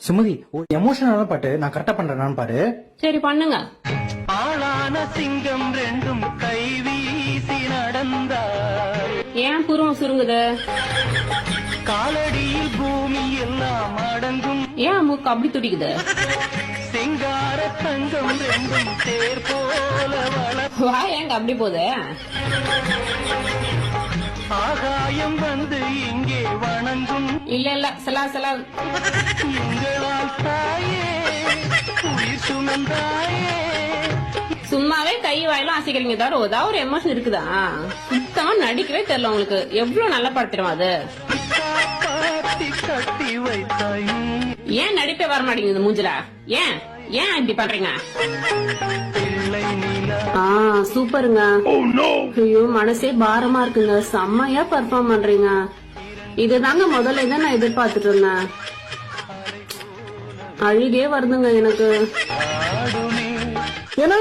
சுமதி ஒரு எமோஷனலான பாட்டு நான் கரெக்டா பண்றேன்னு பாரு. சரி பண்ணுங்க. ஆளான சிங்கம் ரெண்டும் கைவீசி நடந்தார். ஏன் புருவம் சுருங்குது? காலடியில் பூமி எல்லாம் அடங்கும். ஏன் மூக்கு அப்படி துடிக்குது? சிங்கார தங்கம் ரெண்டும் தேர் போல வள. வா ஏங்க அப்படி போகுது? ஆகாயம் வந்து இங்கே வணங்கும். இல்ல சலா எங்களால் தாயே உயிர் சுமந்தாயே. சும்மாவே கை வாயிலும் அசைக்கிறீங்க தவிர ஏதாவது ஒரு எமோஷன் இருக்குதா? சுத்தமா நடிக்கவே தெரியல உங்களுக்கு. எவ்வளவு நல்லா படுத்துறோம் அது. காப்பாத்தி கட்டி வைத்தாய். ஏன் நடிப்பே வர மாட்டேங்குது மூஞ்சில? ஏன் ஏன் இப்படி பண்றீங்க? பிள்ளை நிலா சூப்பருங்க. ஐயோ மனசே பாரமா இருக்குங்க. செம்மையா பர்ஃபார்ம் பண்றீங்க. இதுதாங்க முதல்ல இதை நான் எதிர்பார்த்துட்டு இருந்தேன். அழுகே வருதுங்க எனக்கு. ஆடுமே. என்ன